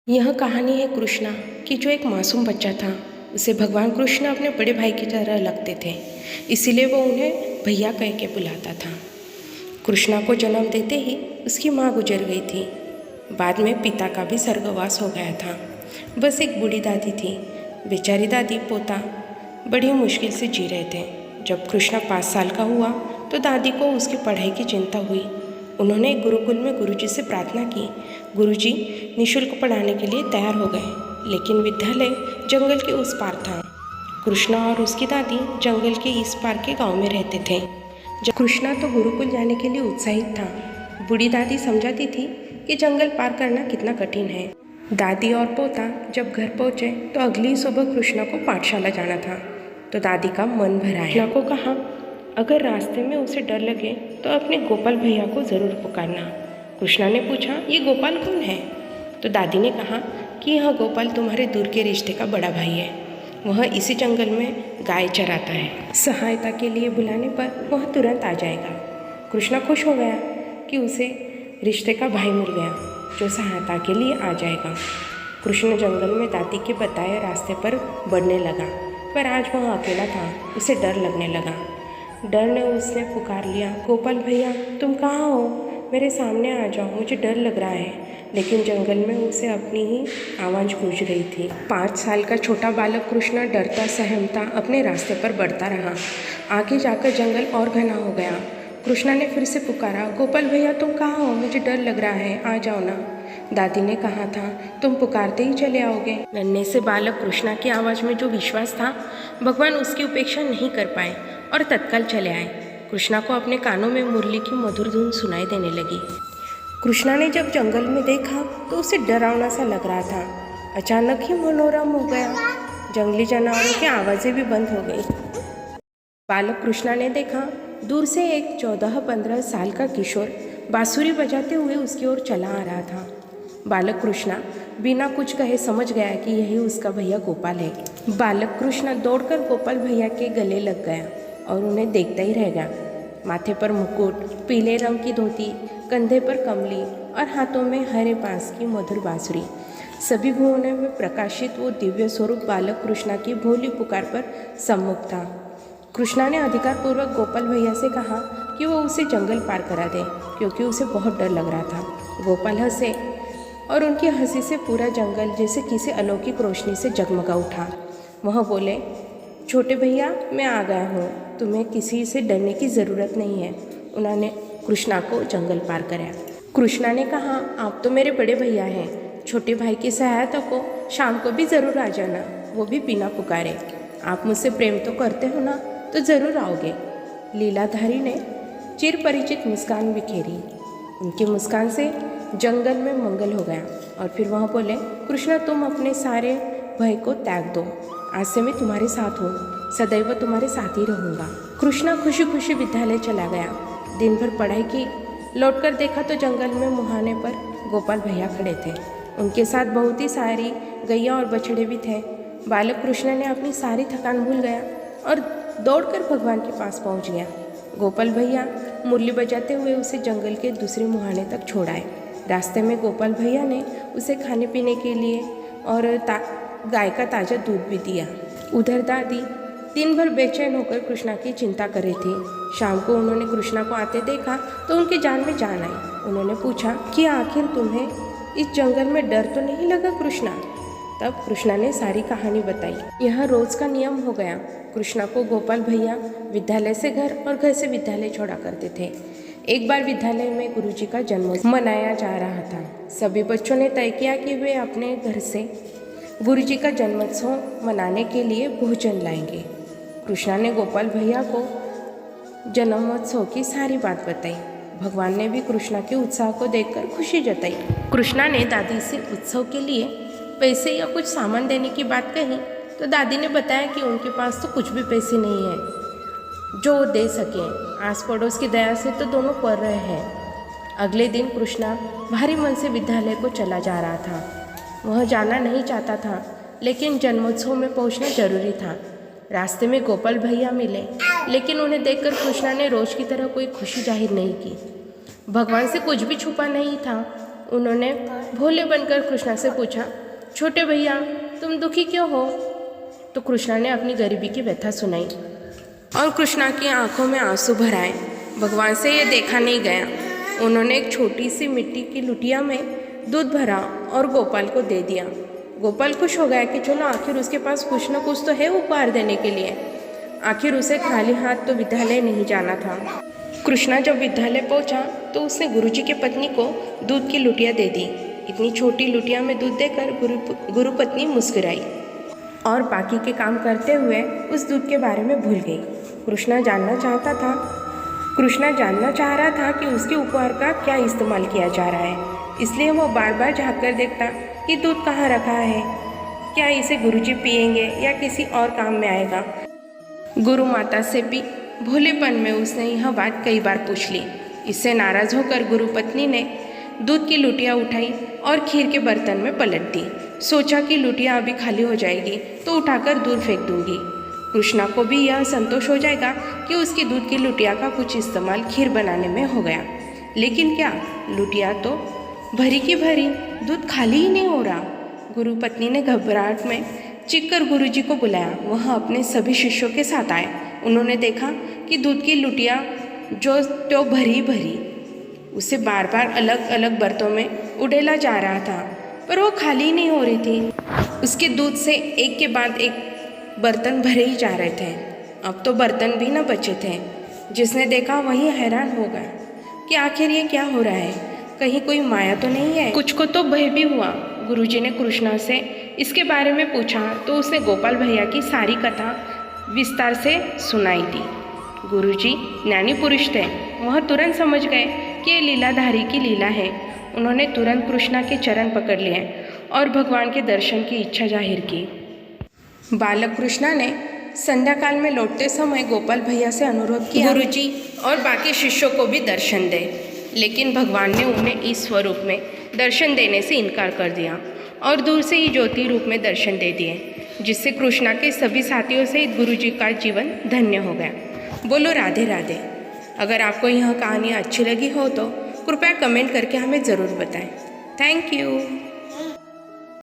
यह कहानी है कृष्णा की, जो एक मासूम बच्चा था। उसे भगवान कृष्ण अपने बड़े भाई की तरह लगते थे, इसीलिए वो उन्हें भैया कह के बुलाता था। कृष्णा को जन्म देते ही उसकी माँ गुजर गई थी। बाद में पिता का भी स्वर्गवास हो गया था। बस एक बूढ़ी दादी थी। बेचारी दादी पोता बड़ी मुश्किल से जी रहे थे। जब कृष्णा 5 साल का हुआ तो दादी को उसकी पढ़ाई की चिंता हुई। उन्होंने गुरुकुल में गुरुजी से प्रार्थना की। गुरुजी निःशुल्क पढ़ाने के लिए तैयार हो गए, लेकिन विद्यालय जंगल के उस पार था। कृष्णा और उसकी दादी जंगल के इस पार के गांव में रहते थे। जब कृष्णा तो गुरुकुल जाने के लिए उत्साहित था। बूढ़ी दादी समझाती थी कि जंगल पार करना कितना कठिन है। दादी और पोता जब घर पहुंचे तो अगली सुबह कृष्णा को पाठशाला जाना था। तो दादी का मन भरा। कृष्णा को कहा, अगर रास्ते में उसे डर लगे तो अपने गोपाल भैया को ज़रूर पुकारना। कृष्णा ने पूछा, ये गोपाल कौन है? तो दादी ने कहा कि यह गोपाल तुम्हारे दूर के रिश्ते का बड़ा भाई है। वह इसी जंगल में गाय चराता है। सहायता के लिए बुलाने पर वह तुरंत आ जाएगा। कृष्णा खुश हो गया कि उसे रिश्ते का भाई मिल गया जो सहायता के लिए आ जाएगा। कृष्ण जंगल में दादी के बताए रास्ते पर बढ़ने लगा, पर आज वह अकेला था। उसे डर लगने लगा। डर ने उसने पुकार लिया, गोपाल भैया तुम कहाँ हो? मेरे सामने आ जाओ, मुझे डर लग रहा है। लेकिन जंगल में उसे अपनी ही आवाज़ गूंज रही थी। 5 साल का छोटा बालक कृष्णा डरता सहमता अपने रास्ते पर बढ़ता रहा। आगे जाकर जंगल और घना हो गया। कृष्णा ने फिर से पुकारा, गोपाल भैया तुम कहाँ हो? मुझे डर लग रहा है, आ जाओ ना। दादी ने कहा था, तुम पुकारते ही चले आओगे। नन्हे से बालक कृष्णा की आवाज़ में जो विश्वास था, भगवान उसकी उपेक्षा नहीं कर पाए और तत्काल चले आए। कृष्णा को अपने कानों में मुरली की मधुर धुन सुनाई देने लगी। कृष्णा ने जब जंगल में देखा तो उसे डरावना सा लग रहा था। अचानक ही मनोरम हो गया। जंगली जानवरों की आवाज़ें भी बंद हो गई। बालक कृष्णा ने देखा, दूर से एक 14-15 साल का किशोर बांसुरी बजाते हुए उसकी ओर चला आ रहा था। बालक कृष्णा बिना कुछ कहे समझ गया कि यही उसका भैया गोपाल है। बालक कृष्णा दौड़कर गोपाल भैया के गले लग गया और उन्हें देखता ही रह गया। माथे पर मुकुट, पीले रंग की धोती, कंधे पर कमली और हाथों में हरे बांस की मधुर बांसुरी। सभी भुवनों में प्रकाशित वो दिव्य स्वरूप बालक कृष्णा की भोली पुकार पर सम्मुख था। कृष्णा ने अधिकारपूर्वक गोपाल भैया से कहा कि वो उसे जंगल पार करा दे, क्योंकि उसे बहुत डर लग रहा था। गोपाल हंसे और उनकी हंसी से पूरा जंगल जैसे किसी अलौकिक रोशनी से जगमगा उठा। वह बोले, छोटे भैया मैं आ गया हूँ, तुम्हें किसी से डरने की ज़रूरत नहीं है। उन्होंने कृष्णा को जंगल पार कराया। कृष्णा ने कहा, आप तो मेरे बड़े भैया हैं। छोटे भाई की सहायता को शाम को भी ज़रूर आ जाना, वो भी बिना पुकारे। आप मुझसे प्रेम तो करते हो ना, तो ज़रूर आओगे। लीलाधारी ने चिर परिचित मुस्कान बिखेरी। उनकी मुस्कान से जंगल में मंगल हो गया और फिर वह बोले, कृष्णा तुम अपने सारे भय को त्याग दो। आज से मैं तुम्हारे साथ हूँ, सदैव तुम्हारे साथ ही रहूँगा। कृष्णा खुशी खुशी विद्यालय चला गया। दिन भर पढ़ाई की। लौटकर देखा तो जंगल में मुहाने पर गोपाल भैया खड़े थे। उनके साथ बहुत ही सारी गैया और बछड़े भी थे। बालक कृष्णा ने अपनी सारी थकान भूल गया और दौड़कर भगवान के पास पहुँच गया। गोपाल भैया मुरली बजाते हुए उसे जंगल के दूसरे मुहाने तक छोड़ाए। रास्ते में गोपाल भैया ने उसे खाने पीने के लिए और गाय का ताज़ा दूध भी दिया। उधर दादी दिन भर बेचैन होकर कृष्णा की चिंता कर रही थी। शाम को उन्होंने कृष्णा को आते देखा तो उनके जान में जान आई। उन्होंने पूछा कि आखिर तुम्हें इस जंगल में डर तो नहीं लगा कृष्णा? तब कृष्णा ने सारी कहानी बताई। यह रोज का नियम हो गया। कृष्णा को गोपाल भैया विद्यालय से घर और घर से विद्यालय छोड़ा करते थे। एक बार विद्यालय में गुरुजी का जन्मोत्सव मनाया जा रहा था। सभी बच्चों ने तय किया कि वे अपने घर से गुरुजी का जन्मोत्सव मनाने के लिए भोजन लाएंगे। कृष्णा ने गोपाल भैया को जन्मोत्सव की सारी बात बताई। भगवान ने भी कृष्णा के उत्साह को देखकर खुशी जताई। कृष्णा ने दादी से उत्सव के लिए पैसे या कुछ सामान देने की बात कही तो दादी ने बताया कि उनके पास तो कुछ भी पैसे नहीं है जो दे सकें। आस पड़ोस की दया से तो दोनों पढ़ रहे हैं। अगले दिन कृष्णा भारी मन से विद्यालय को चला जा रहा था। वह जाना नहीं चाहता था, लेकिन जन्मोत्सव में पहुंचना जरूरी था। रास्ते में गोपाल भैया मिले, लेकिन उन्हें देखकर कृष्णा ने रोज की तरह कोई खुशी जाहिर नहीं की। भगवान से कुछ भी छुपा नहीं था। उन्होंने भोले बनकर कृष्णा से पूछा, छोटे भैया तुम दुखी क्यों हो? तो कृष्णा ने अपनी गरीबी की व्यथा सुनाई और कृष्णा की आंखों में आंसू भर आए। भगवान से ये देखा नहीं गया। उन्होंने एक छोटी सी मिट्टी की लुटिया में दूध भरा और गोपाल को दे दिया। गोपाल खुश हो गया कि चलो आखिर उसके पास कुछ न कुछ तो है उपहार देने के लिए। आखिर उसे खाली हाथ तो विद्यालय नहीं जाना था। कृष्णा जब विद्यालय पहुंचा तो उसने गुरुजी की पत्नी को दूध की लुटिया दे दी। इतनी छोटी लुटिया में दूध देकर गुरु पत्नी मुस्कुराई और बाकी के काम करते हुए उस दूध के बारे में भूल गई। कृष्णा जानना चाह रहा था कि उसके उपहार का क्या इस्तेमाल किया जा रहा है, इसलिए वो बार बार झाँक कर देखता कि दूध कहाँ रखा है, क्या इसे गुरुजी पिएंगे या किसी और काम में आएगा। गुरु माता से भी भोलेपन में उसने यह बात कई बार पूछ ली। इससे नाराज होकर गुरु पत्नी ने दूध की लुटिया उठाई और खीर के बर्तन में पलट दी। सोचा कि लुटिया अभी खाली हो जाएगी तो उठाकर दूर फेंक दूंगी। कृष्णा को भी यह संतोष हो जाएगा कि उसकी दूध की लुटिया का कुछ इस्तेमाल खीर बनाने में हो गया। लेकिन क्या, लुटिया तो भरी की भरी, दूध खाली ही नहीं हो रहा। गुरु पत्नी ने घबराहट में चीखकर गुरुजी को बुलाया। वह अपने सभी शिष्यों के साथ आए। उन्होंने देखा कि दूध की लुटिया जो तो भरी उसे बार बार अलग अलग बर्तनों में उड़ेला जा रहा था, पर वो खाली नहीं हो रही थी। उसके दूध से एक के बाद एक बर्तन भरे ही जा रहे थे। अब तो बर्तन भी न बचे थे। जिसने देखा वही हैरान हो गया कि आखिर ये क्या हो रहा है, कहीं कोई माया तो नहीं है। कुछ को तो भय भी हुआ। गुरुजी ने कृष्णा से इसके बारे में पूछा तो उसने गोपाल भैया की सारी कथा विस्तार से सुनाई दी। गुरुजी ज्ञानी पुरुष थे। वह तुरंत समझ गए कि ये लीलाधारी की लीला है। उन्होंने तुरंत कृष्णा के चरण पकड़ लिए और भगवान के दर्शन की इच्छा जाहिर की। बालक कृष्णा ने संध्या काल में लौटते समय गोपाल भैया से अनुरोध किया, गुरुजी और बाकी शिष्यों को भी दर्शन दे। लेकिन भगवान ने उन्हें इस स्वरूप में दर्शन देने से इनकार कर दिया और दूर से ही ज्योति रूप में दर्शन दे दिए, जिससे कृष्णा के सभी साथियों सहित गुरुजी का जीवन धन्य हो गया। बोलो राधे राधे। अगर आपको यह कहानी अच्छी लगी हो तो कृपया कमेंट करके हमें ज़रूर बताएं। Thank you.